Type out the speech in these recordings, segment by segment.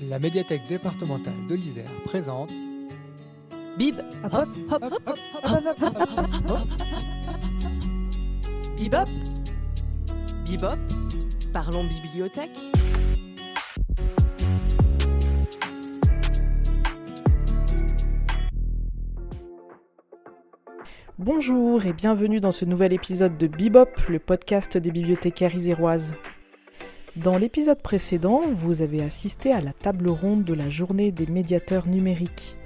La médiathèque départementale de l'Isère présente Bib, hop, hop, hop, hop, hop, hop, hop, hop, hop. Bibop, Bibop, parlons bibliothèque. Bonjour et bienvenue dans ce nouvel épisode de Bibop, le podcast des bibliothécaires iséroises. Dans l'épisode précédent, vous avez assisté à la table ronde de la journée des médiateurs numériques.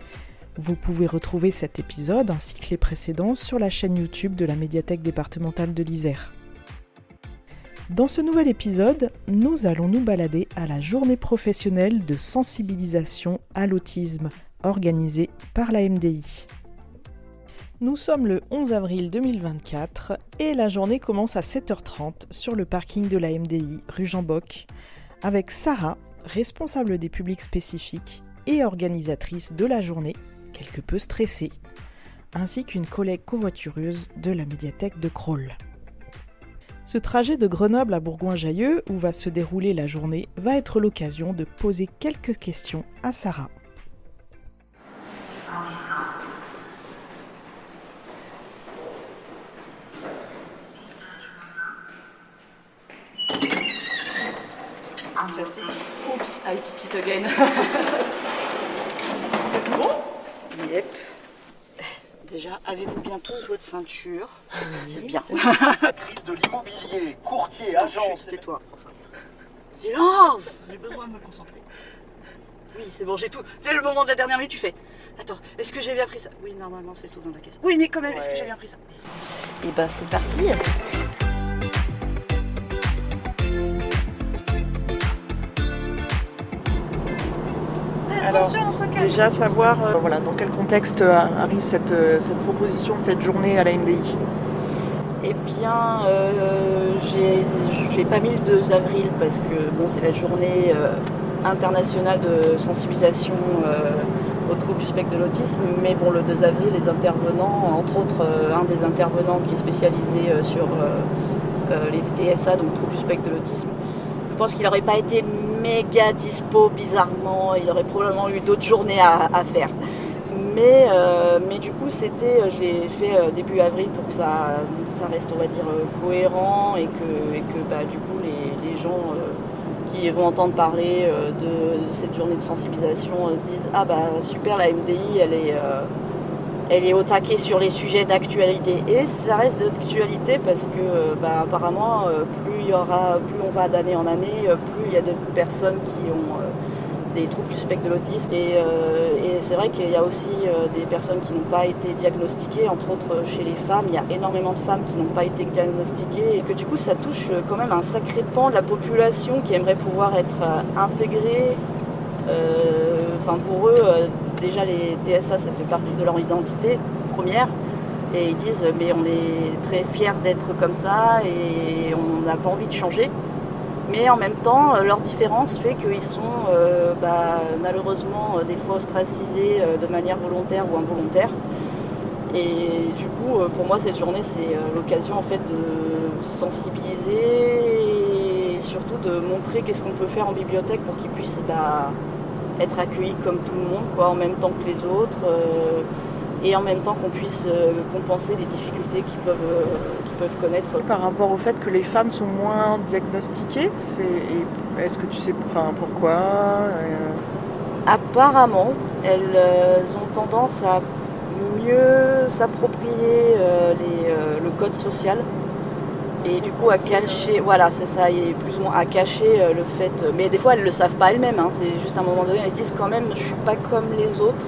Vous pouvez retrouver cet épisode ainsi que les précédents sur la chaîne YouTube de la médiathèque départementale de l'Isère. Dans ce nouvel épisode, nous allons nous balader à la journée professionnelle de sensibilisation à l'autisme organisée par la MDI. Nous sommes le 11 avril 2024 et la journée commence à 7h30 sur le parking de la MDI rue Jean Bock avec Sarah, responsable des publics spécifiques et organisatrice de la journée, quelque peu stressée, ainsi qu'une collègue covoitureuse de la médiathèque de Crolles. Ce trajet de Grenoble à Bourgoin-Jallieu, où va se dérouler la journée, va être l'occasion de poser quelques questions à Sarah. Classique. Oups, I did it again. C'est tout bon? Yep. Déjà, avez-vous bien tous votre ceinture? C'est bien. Crise de l'immobilier, courtier, agence. Tais-toi, François. Silence! J'ai besoin de me concentrer. Oui, c'est bon, j'ai tout. C'est le moment de la dernière minute, tu fais. Attends, est-ce que j'ai bien pris ça? Oui, normalement, c'est tout dans la caisse. Oui, mais quand même, est-ce que j'ai bien pris ça? Et bah, c'est parti. Alors, déjà savoir dans quel contexte arrive cette proposition de cette journée à la MDI. Eh bien, je l'ai pas mis le 2 avril parce que bon, c'est la journée internationale de sensibilisation aux troubles du spectre de l'autisme. Mais bon, le 2 avril, les intervenants, entre autres un des intervenants qui est spécialisé sur les TSA, donc troubles du spectre de l'autisme, je pense qu'il n'aurait pas été méga dispo bizarrement, il aurait probablement eu d'autres journées à faire. Mais du coup, je l'ai fait début avril pour que ça reste, on va dire, cohérent et que bah, du coup, les gens qui vont entendre parler de cette journée de sensibilisation se disent « Ah bah super, la MDI, elle est au taquet sur les sujets d'actualité. » Et ça reste d'actualité parce que apparemment, plus on va d'année en année, plus il y a de personnes qui ont des troubles du spectre de l'autisme. Et c'est vrai qu'il y a aussi des personnes qui n'ont pas été diagnostiquées, entre autres chez les femmes. Il y a énormément de femmes qui n'ont pas été diagnostiquées et que du coup ça touche quand même un sacré pan de la population qui aimerait pouvoir être intégrée. Pour eux, déjà les TSA, ça fait partie de leur identité première. Et ils disent mais on est très fiers d'être comme ça et on n'a pas envie de changer. Mais en même temps, leur différence fait qu'ils sont malheureusement des fois ostracisés de manière volontaire ou involontaire. Et du coup, pour moi, cette journée, c'est l'occasion en fait de sensibiliser et surtout de montrer qu'est-ce qu'on peut faire en bibliothèque pour qu'ils puissent être accueillis comme tout le monde, en même temps que les autres. Et en même temps qu'on puisse compenser les difficultés qu'ils peuvent connaître. Par rapport au fait que les femmes sont moins diagnostiquées, est-ce que tu sais pourquoi Apparemment, elles ont tendance à mieux s'approprier le code social et du coup à cacher, voilà c'est ça, et plus ou moins à cacher le fait, mais des fois elles le savent pas elles-mêmes, c'est juste à un moment donné elles se disent quand même je suis pas comme les autres.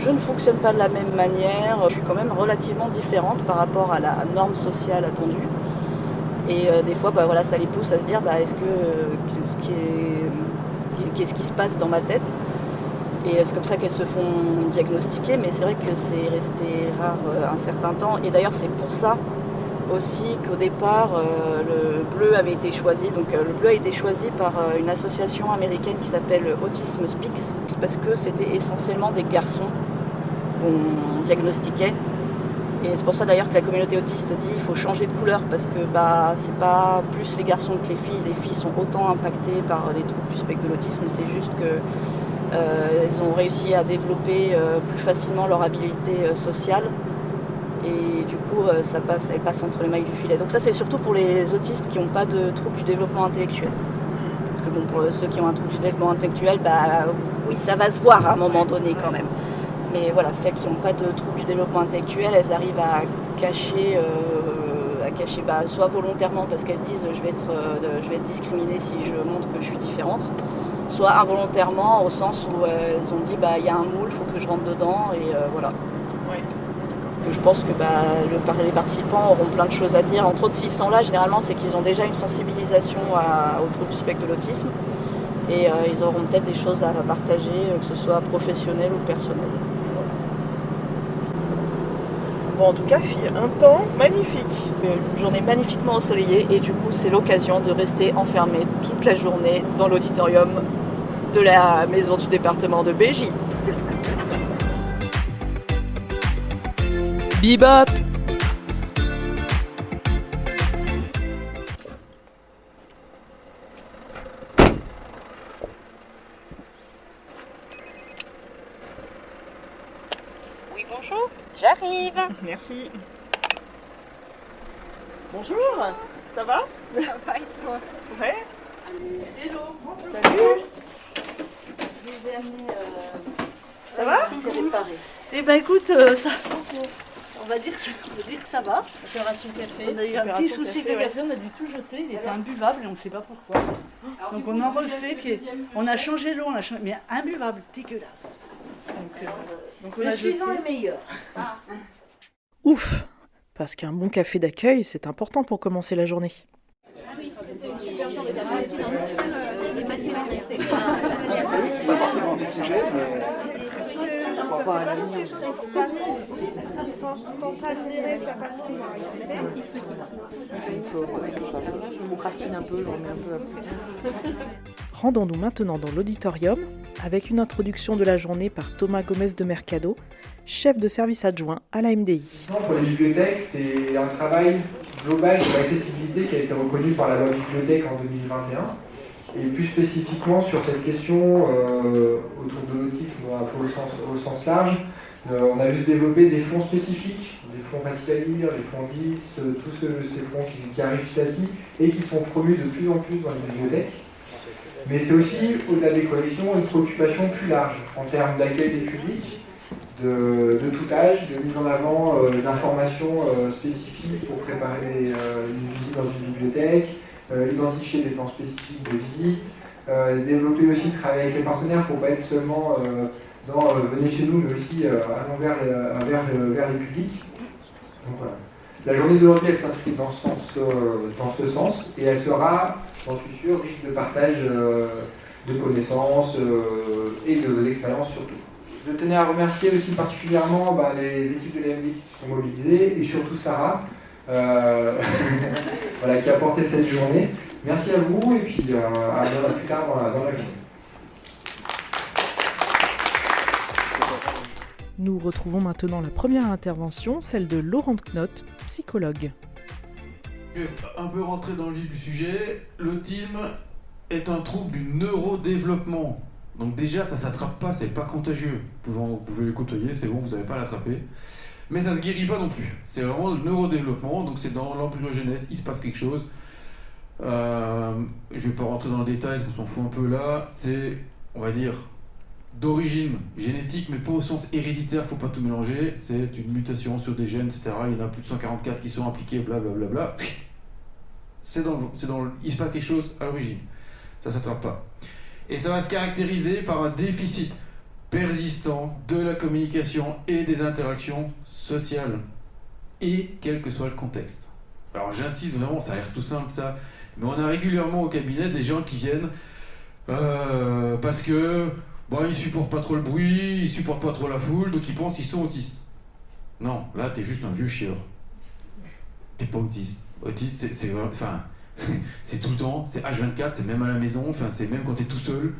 Je ne fonctionne pas de la même manière, je suis quand même relativement différente par rapport à la norme sociale attendue. Et des fois, ça les pousse à se dire qu'est-ce qui se passe dans ma tête. Et c'est comme ça qu'elles se font diagnostiquer, mais c'est vrai que c'est resté rare un certain temps. Et d'ailleurs, c'est pour ça aussi qu'au départ, le bleu avait été choisi. Donc le bleu a été choisi par une association américaine qui s'appelle Autism Speaks, parce que c'était essentiellement des garçons qu'on diagnostiquait. Et c'est pour ça d'ailleurs que la communauté autiste dit qu'il faut changer de couleur parce que c'est pas plus les garçons que les filles. Les filles sont autant impactées par les troubles du spectre de l'autisme, c'est juste que ils ont réussi à développer plus facilement leur habilité sociale et du coup elles passent entre les mailles du filet. Donc ça c'est surtout pour les autistes qui n'ont pas de troubles du développement intellectuel. Parce que bon, pour ceux qui ont un trouble du développement intellectuel, oui ça va se voir à un moment donné quand même. Mais voilà, celles qui n'ont pas de trouble du développement intellectuel, elles arrivent à cacher soit volontairement parce qu'elles disent je vais être discriminée si je montre que je suis différente, soit involontairement au sens où elles ont dit il y a un moule, il faut que je rentre dedans et voilà. Ouais. Je pense que les participants auront plein de choses à dire. Entre autres, s'ils sont là, généralement, c'est qu'ils ont déjà une sensibilisation au trouble du spectre de l'autisme et ils auront peut-être des choses à partager, que ce soit professionnel ou personnel. Bon, en tout cas, filles, un temps magnifique. Une journée magnifiquement ensoleillée et du coup, c'est l'occasion de rester enfermé toute la journée dans l'auditorium de la maison du département de Béji. Bebop. Oui, bonjour, j'arrive. Merci. Bonjour, ça va? Ça va et toi? Ouais. Hello, bonjour. Salut. Je vous ai amené Ça va? c'est réparé. Eh ben écoute, ça, on va dire que ça va. Opération café. On a eu un petit souci avec le café, on a dû tout jeter, il était imbuvable et on ne sait pas pourquoi. Donc on en refait, on a changé l'eau, mais imbuvable, dégueulasse. Donc on a jeté. est meilleur. Ouf, parce qu'un bon café d'accueil, c'est important pour commencer la journée. Pas forcément des sujets, mais Je procrastine un peu, je remets un peu après. Rendons-nous maintenant dans l'auditorium avec une introduction de la journée par Thomas Gomez de Mercado, chef de service adjoint à la MDI. Pour les bibliothèques, c'est un travail global sur l'accessibilité qui a été reconnu par la loi bibliothèque en 2021. Et plus spécifiquement sur cette question autour de l'autisme au sens large, on a juste développé des fonds spécifiques, des fonds faciles à lire, les fonds 10, tous ces fonds qui arrivent petit à petit et qui sont promus de plus en plus dans les bibliothèques. Mais c'est aussi, au-delà des collections, une préoccupation plus large en termes d'accueil des publics, de tout âge, de mise en avant d'informations spécifiques pour préparer une visite dans une bibliothèque, identifier des temps spécifiques de visite, développer aussi le travail avec les partenaires pour ne pas être seulement dans venez chez nous, mais aussi allons vers les publics. Donc voilà. La journée d'aujourd'hui, elle s'inscrit dans ce sens et elle sera, j'en suis sûr, riche de partage de connaissances et d'expériences surtout. Je tenais à remercier aussi particulièrement les équipes de l'AMD qui se sont mobilisées et surtout Sarah, voilà, qui a porté cette journée. Merci à vous et puis à plus tard dans la journée. Nous retrouvons maintenant la première intervention, celle de Laurent Knot, psychologue. Un peu rentrer dans le vif du sujet, l'autisme est un trouble du neurodéveloppement. Donc déjà, ça ne s'attrape pas, c'est pas contagieux. Vous pouvez le côtoyer, c'est bon, vous n'avez pas à l'attraper. Mais ça ne se guérit pas non plus. C'est vraiment le neurodéveloppement, donc c'est dans l'embryogenèse, il se passe quelque chose. Je ne vais pas rentrer dans le détail, on s'en fout un peu là. C'est, on va dire, d'origine génétique, mais pas au sens héréditaire, faut pas tout mélanger. C'est une mutation sur des gènes, etc. Il y en a plus de 144 qui sont impliqués, blablabla. Il se passe quelque chose à l'origine. Ça ne s'attrape pas. Et ça va se caractériser par un déficit persistant de la communication et des interactions sociales. Et quel que soit le contexte. Alors j'insiste vraiment, ça a l'air tout simple ça, mais on a régulièrement au cabinet des gens qui viennent parce que ils supportent pas trop le bruit, ils supportent pas trop la foule, donc ils pensent qu'ils sont autistes. Non, là t'es juste un vieux chieur. T'es pas autiste. Autiste c'est tout le temps, c'est H24, c'est même à la maison, c'est même quand t'es tout seul,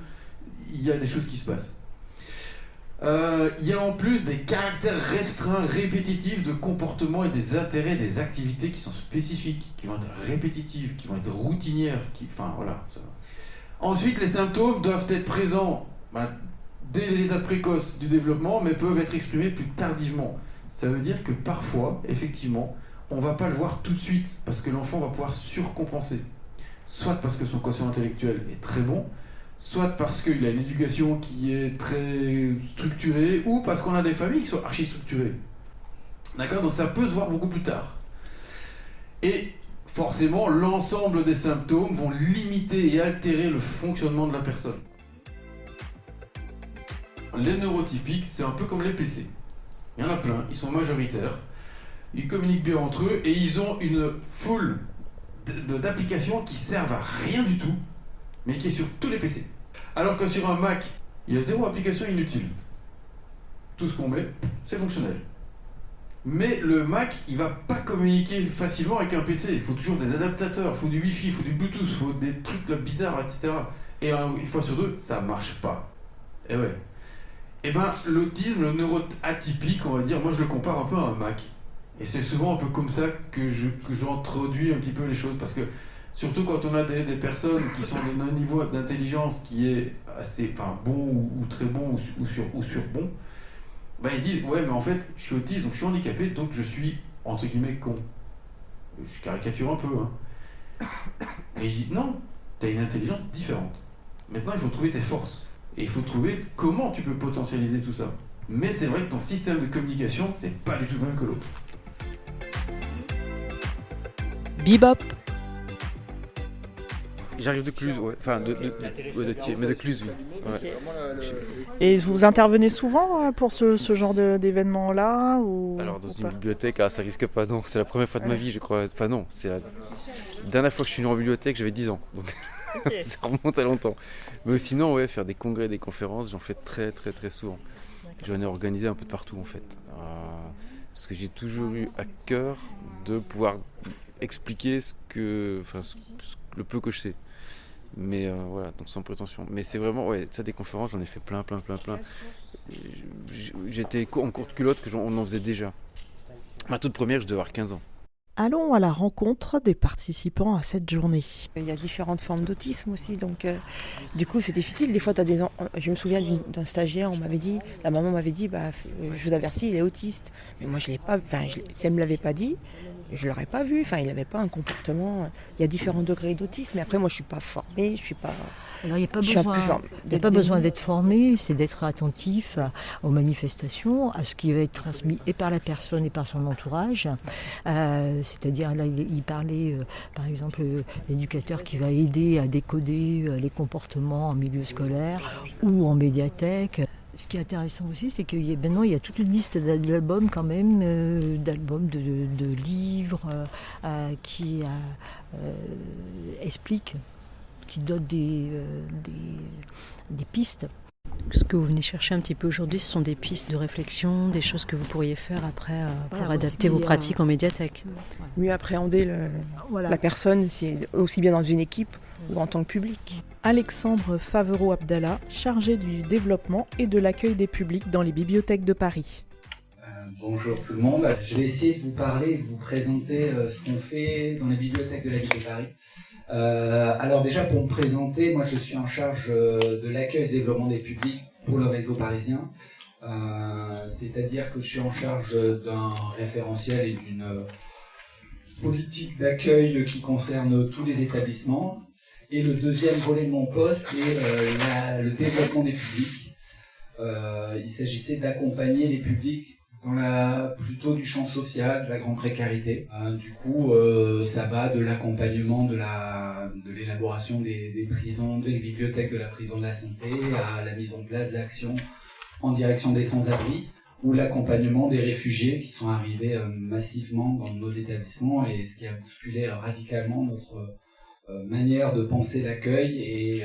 il y a des choses qui se passent. Il y a en plus des caractères restreints, répétitifs de comportements et des intérêts, des activités qui sont spécifiques, qui vont être répétitives, qui vont être routinières, enfin voilà. Ça. Ensuite, les symptômes doivent être présents dès les étapes précoces du développement, mais peuvent être exprimés plus tardivement. Ça veut dire que parfois, effectivement, on ne va pas le voir tout de suite, parce que l'enfant va pouvoir surcompenser. Soit parce que son quotient intellectuel est très bon, soit parce qu'il a une éducation qui est très structurée, ou parce qu'on a des familles qui sont archi-structurées. D'accord ? Donc ça peut se voir beaucoup plus tard. Et forcément, l'ensemble des symptômes vont limiter et altérer le fonctionnement de la personne. Les neurotypiques, c'est un peu comme les PC. Il y en a plein, ils sont majoritaires, ils communiquent bien entre eux, et ils ont une foule d'applications qui servent à rien du tout, mais qui est sur tous les PC. Alors que sur un Mac, il y a 0 application inutile. Tout ce qu'on met, c'est fonctionnel. Mais le Mac, il va pas communiquer facilement avec un PC. Il faut toujours des adaptateurs, il faut du Wi-Fi, il faut du Bluetooth, il faut des trucs là, bizarres, etc. Et une fois sur deux, ça marche pas. Et ouais. Et ben, l'autisme, le neuroatypique, on va dire, moi je le compare un peu à un Mac. Et c'est souvent un peu comme ça que j'introduis un petit peu les choses, parce que surtout quand on a des personnes qui sont d'un niveau d'intelligence qui est assez bon ou très bon ou sur bon, ben ils se disent ouais mais en fait je suis autiste donc je suis handicapé donc je suis entre guillemets con. Je caricature un peu hein. Et je dis non, t'as une intelligence différente. Maintenant il faut trouver tes forces et il faut trouver comment tu peux potentialiser tout ça. Mais c'est vrai que ton système de communication c'est pas du tout le même que l'autre. Bebop. J'arrive de Cluse, ouais. Enfin, de Thiers, mais de Cluse, oui. Ouais. Et vous intervenez souvent pour ce genre d'événement-là ou... Alors, dans une bibliothèque, ça risque pas, non. C'est la première fois de ma vie, je crois. Enfin, non, c'est la dernière fois que je suis venu en bibliothèque, j'avais 10 ans. Donc, ça remonte à longtemps. Mais sinon, ouais, faire des congrès, des conférences, j'en fais très, très, très souvent. J'en ai organisé un peu de partout, en fait. Parce que j'ai toujours eu à cœur de pouvoir expliquer le peu que je sais. Mais voilà, donc sans prétention. Mais c'est vraiment, ouais, ça des conférences, j'en ai fait plein. J'étais en courte culotte on en faisait déjà. Ma toute première, je devais avoir 15 ans. Allons à la rencontre des participants à cette journée. Il y a différentes formes d'autisme aussi, donc du coup c'est difficile. Des fois, je me souviens d'un stagiaire, la maman m'avait dit, je vous avertis, il est autiste. Mais moi je l'ai pas, si elle me l'avait pas dit, je l'aurais pas vu. Il n'avait pas un comportement. Il y a différents degrés d'autisme. Mais après, moi je suis pas formée, je suis pas. Alors, il n'y a pas besoin d'être formé, c'est d'être attentif aux manifestations, à ce qui va être transmis et par la personne et par son entourage. C'est-à-dire, là, il parlait, par exemple, l'éducateur qui va aider à décoder les comportements en milieu scolaire ou en médiathèque. Ce qui est intéressant aussi, c'est qu'il y a maintenant il y a toute une liste d'albums quand même, d'albums, de livres qui expliquent, qui donnent des pistes. Ce que vous venez chercher un petit peu aujourd'hui, ce sont des pistes de réflexion, des choses que vous pourriez faire après pour adapter vos pratiques en médiathèque. Mieux appréhender la personne, aussi bien dans une équipe ou en tant que public. Alexandre Favreau-Abdallah, chargé du développement et de l'accueil des publics dans les bibliothèques de Paris. Bonjour tout le monde, je vais essayer de vous parler et de vous présenter ce qu'on fait dans les bibliothèques de la ville de Paris. Alors déjà pour me présenter, moi je suis en charge de l'accueil et du développement des publics pour le réseau parisien. C'est-à-dire que je suis en charge d'un référentiel et d'une politique d'accueil qui concerne tous les établissements. Et le deuxième volet de mon poste est le développement des publics. Il s'agissait d'accompagner les publics plutôt du champ social, de la grande précarité. Du coup, ça va de l'accompagnement de l'élaboration des prisons, des bibliothèques de la prison de la santé, à la mise en place d'actions en direction des sans-abri, ou l'accompagnement des réfugiés qui sont arrivés massivement dans nos établissements, et ce qui a bousculé radicalement notre manière de penser l'accueil et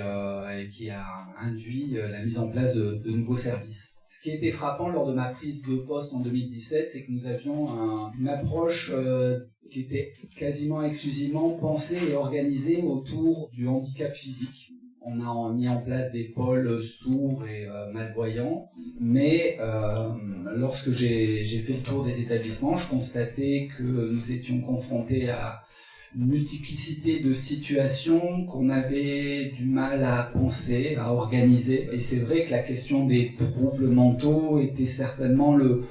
qui a induit la mise en place de nouveaux services. Ce qui était frappant lors de ma prise de poste en 2017, c'est que nous avions une approche qui était quasiment exclusivement pensée et organisée autour du handicap physique. on a mis en place des pôles sourds et malvoyants, mais lorsque j'ai fait le tour des établissements, je constatais que nous étions confrontés à une multiplicité de situations qu'on avait du mal à penser, à organiser. Et c'est vrai que la question des troubles mentaux était certainement le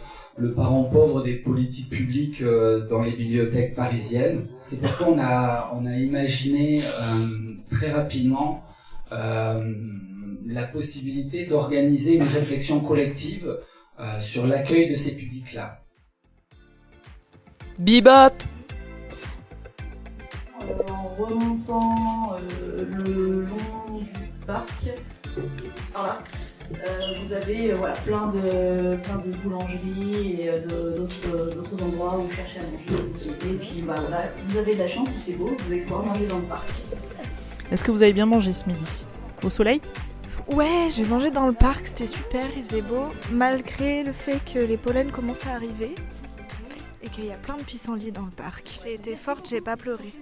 parent pauvre des politiques publiques dans les bibliothèques parisiennes. C'est pourquoi on a imaginé très rapidement la possibilité d'organiser une réflexion collective sur l'accueil de ces publics-là. Bebop. En remontant le long du parc, voilà, vous avez plein de boulangeries et d'autres endroits où chercher à manger si vous souhaitez. Et puis vous avez de la chance, il fait beau, vous allez pouvoir manger dans le parc. Est-ce que vous avez bien mangé ce midi? Au soleil? Ouais, j'ai mangé dans le parc, c'était super, il faisait beau, malgré le fait que les pollens commencent à arriver et qu'il y a plein de pissenlits dans le parc. J'ai été forte, j'ai pas pleuré.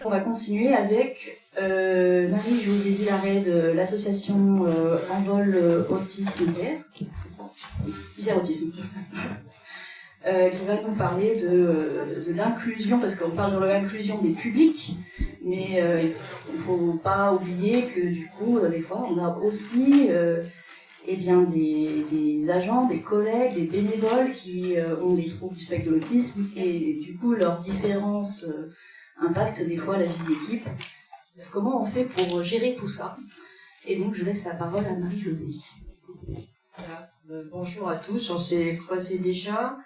On va continuer avec Marie-Josée Villaret de l'association Envol Autisme Isère, c'est ça? Isère Autisme. Qui va nous parler de l'inclusion, parce qu'on parle de l'inclusion des publics, mais il ne faut pas oublier que du coup, des fois, on a aussi des agents, des collègues, des bénévoles qui ont des troubles du spectre de l'autisme, et du coup, leurs différences impactent des fois la vie d'équipe. Comment on fait pour gérer tout ça? Et donc, je laisse la parole à Marie-Josée. Voilà. Bonjour à tous, on s'est croisés déjà.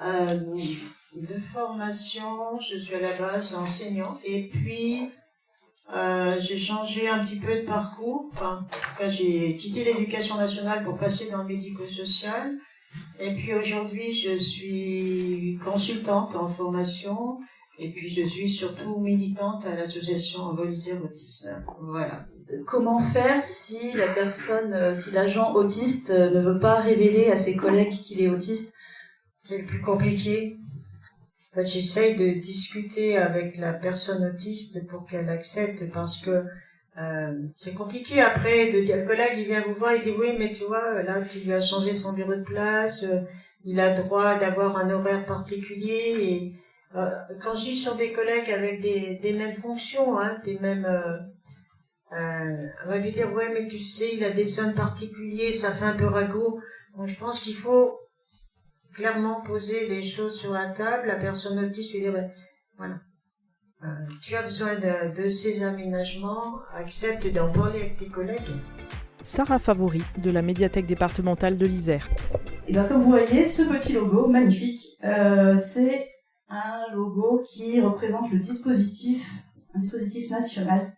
De formation, je suis à la base enseignant et puis j'ai changé un petit peu de parcours. Enfin, en tout cas, j'ai quitté l'éducation nationale pour passer dans le médico-social et puis aujourd'hui je suis consultante en formation et puis je suis surtout militante à l'association Envol Isère Autisme. Voilà. Comment faire si l'agent autiste ne veut pas révéler à ses collègues qu'il est autiste? C'est le plus compliqué. En fait, j'essaye de discuter avec la personne autiste pour qu'elle accepte parce que c'est compliqué après de dire le collègue il vient vous voir et dit oui mais tu vois là tu lui as changé son bureau de place, il a droit d'avoir un horaire particulier et quand je dis sur des collègues avec des mêmes fonctions, des mêmes on va lui dire ouais mais tu sais il a des besoins particuliers, ça fait un peu ragot. Donc je pense qu'il faut clairement poser les choses sur la table, la personne autiste lui dire voilà, tu as besoin de ces aménagements, accepte d'en parler avec tes collègues. Sarah Favori de la médiathèque départementale de l'Isère. Et bien comme vous voyez, ce petit logo magnifique, c'est un logo qui représente un dispositif national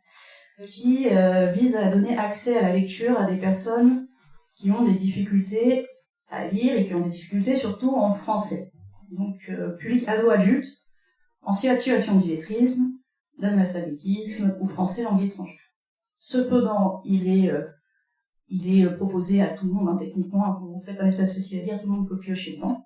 qui vise à donner accès à la lecture à des personnes qui ont des difficultés à lire et qui ont des difficultés surtout en français. Donc public ado-adulte, en situation d'illettrisme, d'analphabétisme ou français langue étrangère. Cependant, il est proposé à tout le monde, techniquement, quand vous faites un espace facile à lire, tout le monde peut piocher dedans.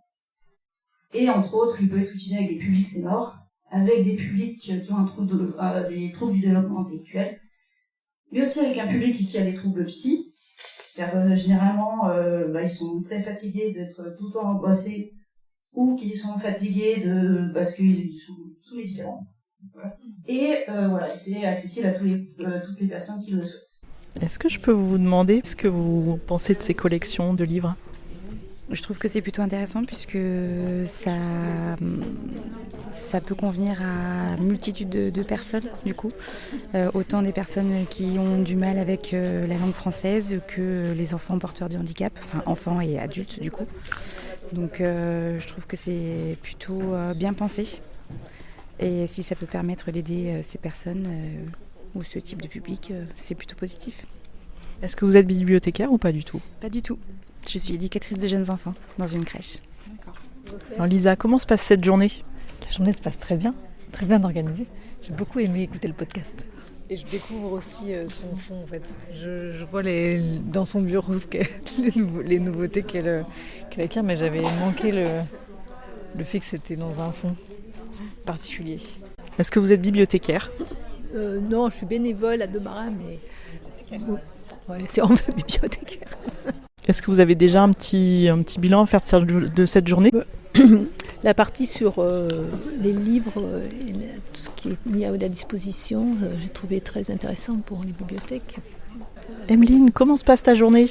Et entre autres, il peut être utilisé avec des publics seniors, avec des publics qui ont des troubles du développement intellectuel, mais aussi avec un public qui a des troubles psy. Généralement, ils sont très fatigués d'être tout le temps angoissés ou qui sont fatigués parce qu'ils sont sous médicaments. Voilà. Et c'est accessible à toutes les personnes qui le souhaitent. Est-ce que je peux vous demander ce que vous pensez de ces collections de livres? Je trouve que c'est plutôt intéressant puisque ça peut convenir à une multitude de personnes du coup. Autant des personnes qui ont du mal avec la langue française que les enfants porteurs de handicap, enfin enfants et adultes du coup. Donc je trouve que c'est plutôt bien pensé. Et si ça peut permettre d'aider ces personnes ou ce type de public, c'est plutôt positif. Est-ce que vous êtes bibliothécaire ou pas du tout? Pas du tout. Je suis éducatrice de jeunes enfants dans une crèche. D'accord. Alors Lisa, comment se passe cette journée? La journée se passe très bien organisée. J'ai beaucoup aimé écouter le podcast. Et je découvre aussi son fond en fait. Je vois dans son bureau les nouveautés qu'elle acquiert, mais j'avais manqué le fait que c'était dans un fond particulier. Est-ce que vous êtes bibliothécaire? Non, je suis bénévole à Demarra, mais Ouais, c'est en bibliothécaire. Est-ce que vous avez déjà un petit bilan à faire de cette journée ? La partie sur les livres et tout ce qui est mis à la disposition, j'ai trouvé très intéressant pour les bibliothèques. Emeline, comment se passe ta journée ?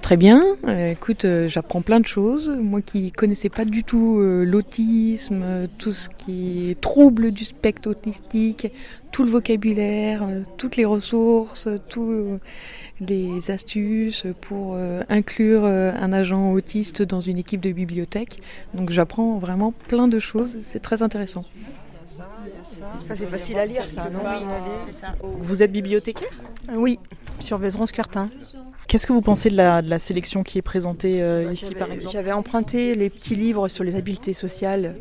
Très bien. Écoute, j'apprends plein de choses. Moi qui connaissais pas du tout l'autisme, tout ce qui est trouble du spectre autistique, tout le vocabulaire, toutes les ressources, tous les astuces pour inclure un agent autiste dans une équipe de bibliothèque. Donc j'apprends vraiment plein de choses. C'est très intéressant. Ça, c'est facile à lire, ça, non ? Vous êtes bibliothécaire ? Oui, sur Vézeron-Squartin. Qu'est-ce que vous pensez de la sélection qui est présentée ici, par exemple ? J'avais emprunté les petits livres sur les habiletés sociales.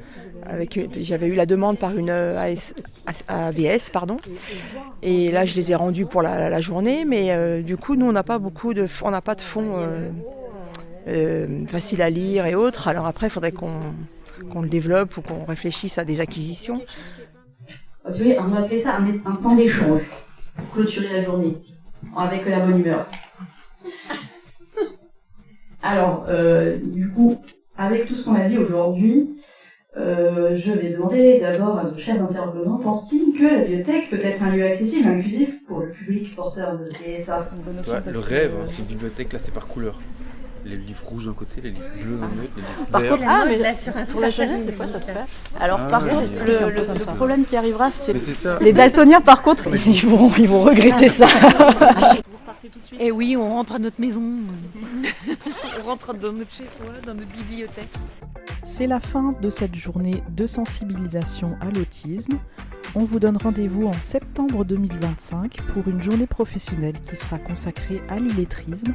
J'avais eu la demande par une AVS, pardon. Et là, je les ai rendus pour la journée. Mais du coup, nous, on n'a pas de fonds faciles à lire et autres. Alors après, il faudrait qu'on le développe ou qu'on réfléchisse à des acquisitions. Vous savez, on appelait ça un temps d'échange pour clôturer la journée avec la bonne humeur. Alors, du coup, avec tout ce qu'on a dit aujourd'hui, je vais demander d'abord à nos chers intervenants, pense-t-il que la bibliothèque peut être un lieu accessible et inclusif pour le public porteur de TSA ? Le rêve, c'est une bibliothèque classée par couleur. Les livres rouges d'un côté, les livres bleus d'un autre, les livres Par verts. contre, mais là, sur pour la jeunesse, des fois, ça se fait. Alors, par contre, le problème qui arrivera, c'est les daltoniens, par contre, ils vont regretter ça. Et oui, on rentre à notre maison. On rentre dans notre chez-soi, dans notre bibliothèque. C'est la fin de cette journée de sensibilisation à l'autisme. On vous donne rendez-vous en septembre 2025 pour une journée professionnelle qui sera consacrée à l'illettrisme.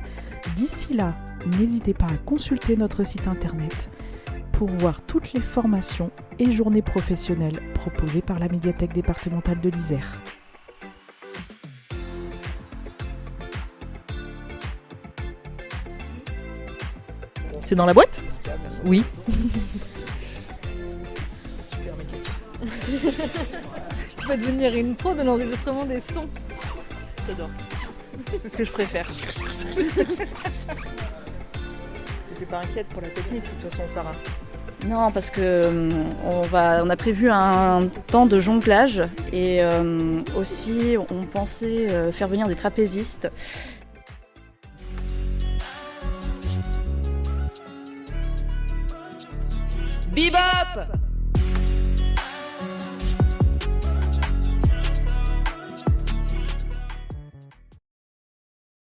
D'ici là, n'hésitez pas à consulter notre site internet pour voir toutes les formations et journées professionnelles proposées par la médiathèque départementale de l'Isère. C'est dans la boîte ? Oui. Super mes questions. Tu vas devenir une pro de l'enregistrement des sons. J'adore. C'est ce que je préfère. T'étais pas inquiète pour la technique de toute façon, Sarah ? Non, parce que on a prévu un temps de jonglage et aussi on pensait faire venir des trapézistes. Bebop!